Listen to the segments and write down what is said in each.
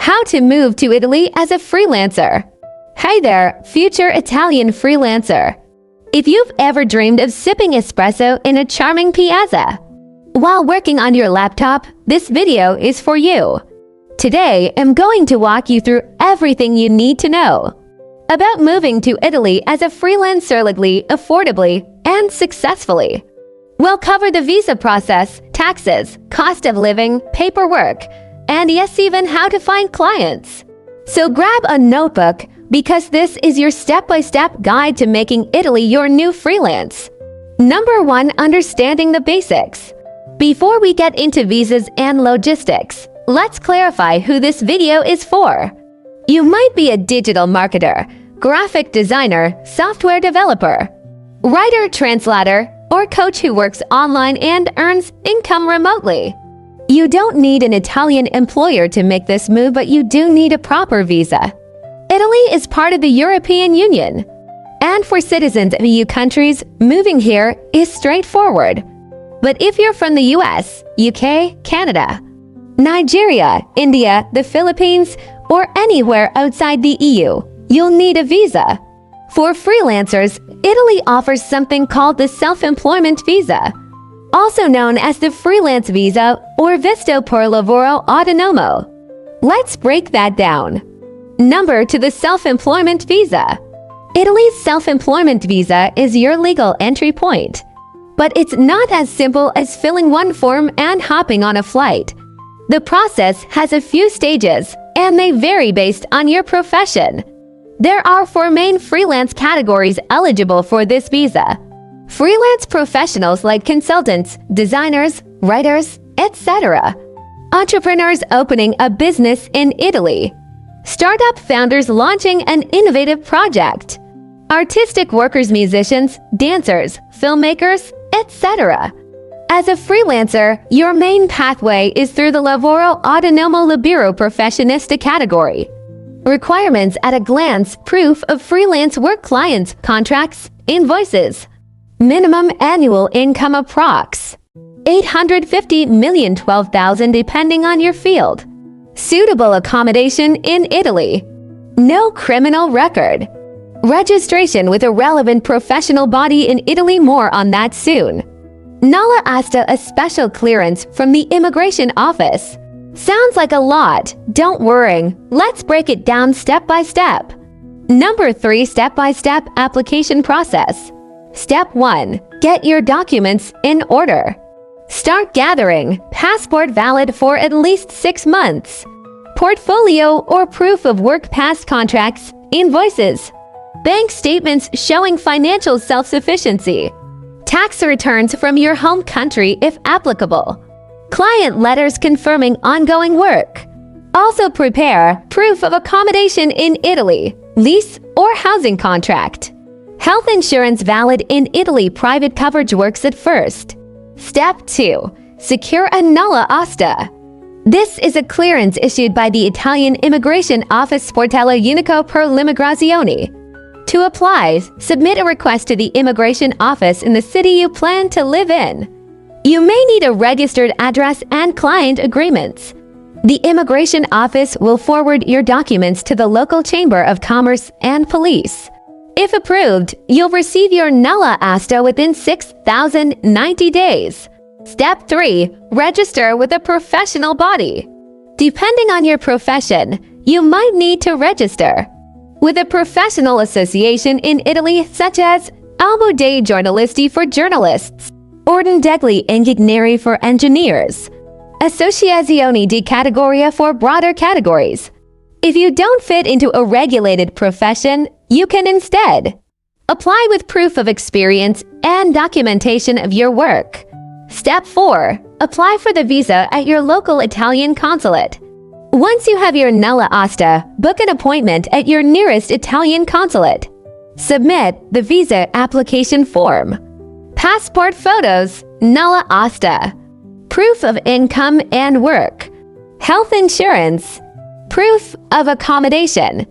How to move to Italy as a freelancer. Hey there, future Italian freelancer. If you've ever dreamed of sipping espresso in a charming piazza while working on your laptop, this video is for you. Today, I'm going to walk you through everything you need to know about moving to Italy as a freelancer legally, affordably, and successfully. We'll cover the visa process, taxes, cost of living, paperwork, and yes, even how to find clients. So grab a notebook because this is your step-by-step guide to making Italy your new freelance. Number 1, understanding the basics. Before we get into visas and logistics, let's clarify who this video is for. You might be a digital marketer, graphic designer, software developer, writer, translator, or coach who works online and earns income remotely. You don't need an Italian employer to make this move, but you do need a proper visa. Italy is part of the European Union, and for citizens of EU countries, moving here is straightforward. But if you're from the US, UK, Canada, Nigeria, India, the Philippines, or anywhere outside the EU, you'll need a visa. For freelancers, Italy offers something called the self-employment visa, also known as the freelance visa or visto per lavoro autonomo. Let's break that down. Number to the self-employment visa. Italy's self-employment visa is your legal entry point. But it's not as simple as filling one form and hopping on a flight. The process has a few stages, and they vary based on your profession. There are 4 main freelance categories eligible for this visa. Freelance professionals like consultants, designers, writers, etc. Entrepreneurs opening a business in Italy. Startup founders launching an innovative project. Artistic workers, musicians, dancers, filmmakers, etc. As a freelancer, your main pathway is through the Lavoro Autonomo Libero Professionista category. Requirements at a glance: proof of freelance work, clients, contracts, invoices. Minimum annual income approx. 850,012,000 depending on your field. Suitable accommodation in Italy. No criminal record. Registration with a relevant professional body in Italy, more on that soon. Nulla Osta, a special clearance from the immigration office. Sounds like a lot. Don't worry. Let's break it down step by step. Number 3, step-by-step application process. Step 1. Get your documents in order. Start gathering. Passport valid for at least 6 months. Portfolio or proof of work, past contracts, invoices. Bank statements showing financial self-sufficiency. Tax returns from your home country if applicable. Client letters confirming ongoing work. Also prepare proof of accommodation in Italy, lease or housing contract. Health insurance valid in Italy, private coverage works at first. Step 2. Secure a Nulla Osta. This is a clearance issued by the Italian Immigration Office Sportello Unico per l'Immigrazione. To apply, submit a request to the immigration office in the city you plan to live in. You may need a registered address and client agreements. The immigration office will forward your documents to the local chamber of commerce and police. If approved, you'll receive your Nulla Osta within 6,090 days. Step 3. Register with a professional body. Depending on your profession, you might need to register with a professional association in Italy, such as Albo dei Giornalisti for journalists, Ordine degli Ingegneri for engineers, Associazione di Categoria for broader categories. If you don't fit into a regulated profession, you can instead apply with proof of experience and documentation of your work. Step 4. Apply for the visa at your local Italian consulate. Once you have your Nulla Osta, book an appointment at your nearest Italian consulate. Submit the visa application form. Passport photos, Nulla Osta. Proof of income and work. Health insurance. Proof of accommodation.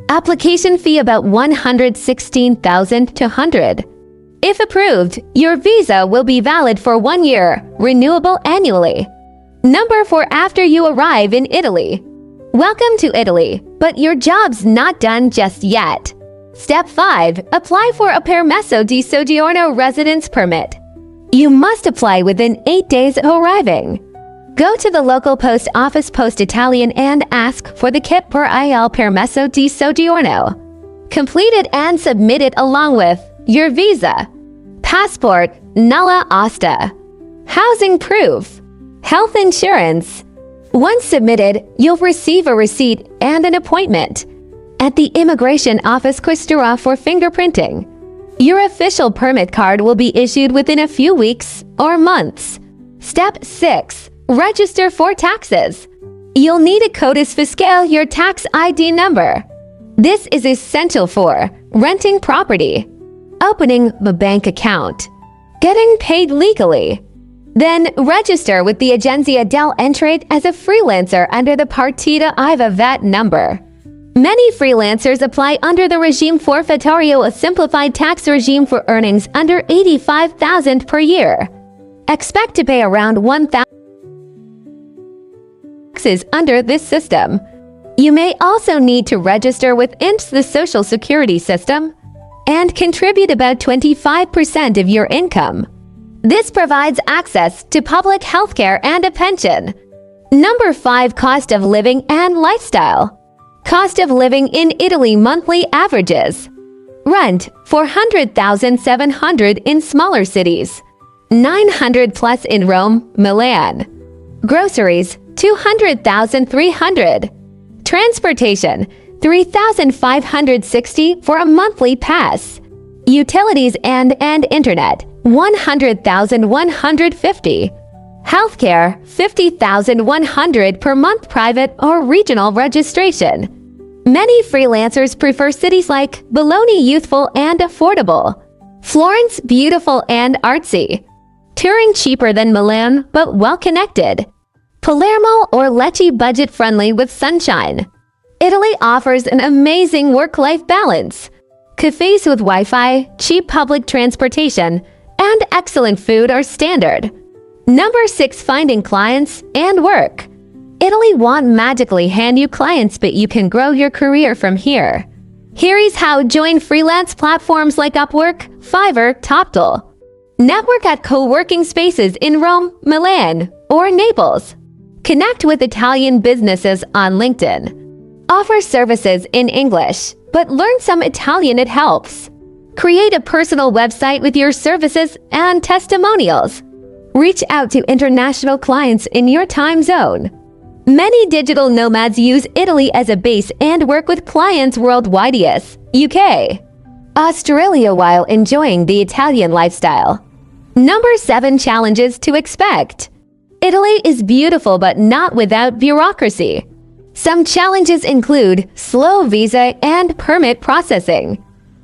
Application fee about 116,200. If approved, your visa will be valid for 1 year, renewable annually. Number 4. After you arrive in Italy. Welcome to Italy, but your job's not done just yet. Step 5. Apply for a permesso di soggiorno residence permit. You must apply within 8 days of arriving. Go to the local post office Post Italian and ask for the kit per il permesso di soggiorno. Complete it and submit it along with your visa, passport, Nulla Osta, housing proof, health insurance. Once submitted, you'll receive a receipt and an appointment at the immigration office Questura for fingerprinting. Your official permit card will be issued within a few weeks or months. Step 6. Register for taxes. You'll need a codice fiscale, your tax ID number. This is essential for renting property, opening a bank account, getting paid legally. Then register with the Agenzia dell'Entrate as a freelancer under the Partita IVA VAT number. Many freelancers apply under the regime forfettario, a simplified tax regime for earnings under $85,000 per year. Expect to pay around $1,000 taxes under this system. You may also need to register with the Social Security system and contribute about 25% of your income. This provides access to public healthcare and a pension. Number 5. Cost of living and lifestyle. Cost of living in Italy monthly averages. Rent $400,700 in smaller cities, $900 plus in Rome, Milan. Groceries $200,300. Transportation $3,560 for a monthly pass. Utilities and internet $100,150. Healthcare $50,100 per month, private or regional registration. Many freelancers prefer cities like Bologna, youthful and affordable. Florence, beautiful and artsy. Turin, cheaper than Milan but well connected. Palermo or Lecce, budget friendly with sunshine. Italy offers an amazing work-life balance. Cafes with Wi-Fi, cheap public transportation, and excellent food are standard. Number 6. Finding clients and work. Italy won't magically hand you clients, but you can grow your career from here. Here is how: join freelance platforms like Upwork, Fiverr, Toptal. Network at co-working spaces in Rome, Milan, or Naples. Connect with Italian businesses on LinkedIn. Offer services in English, but learn some Italian, it helps. Create a personal website with your services and testimonials. Reach out to international clients in your time zone. Many digital nomads use Italy as a base and work with clients worldwide, US, UK, Australia while enjoying the Italian lifestyle. Number 7. Challenges to expect. Italy is beautiful but not without bureaucracy. Some challenges include slow visa and permit processing,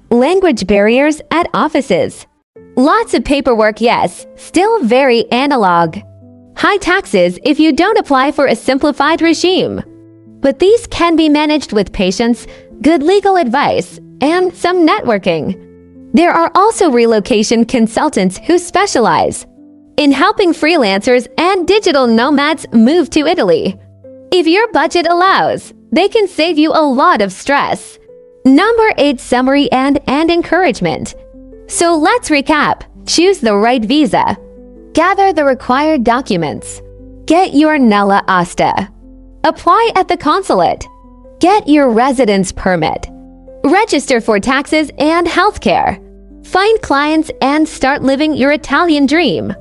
language barriers at offices, lots of paperwork, yes, still very analog, high taxes if you don't apply for a simplified regime. But these can be managed with patience, good legal advice, and some networking. There are also relocation consultants who specialize in helping freelancers and digital nomads move to Italy. If your budget allows, they can save you a lot of stress. Number 8. Summary and encouragement. So let's recap. Choose the right visa. Gather the required documents. Get your Nulla Osta. Apply at the consulate. Get your residence permit. Register for taxes and healthcare. Find clients and start living your Italian dream.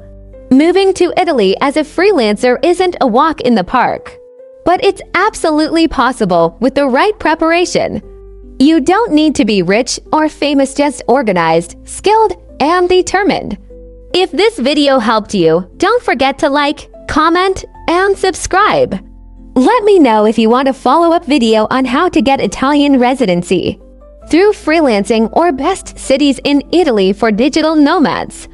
Moving to Italy as a freelancer isn't a walk in the park, but it's absolutely possible with the right preparation. You don't need to be rich or famous, just organized, skilled, and determined. If this video helped you, don't forget to like, comment, and subscribe. Let me know if you want a follow-up video on how to get Italian residency through freelancing or best cities in Italy for digital nomads.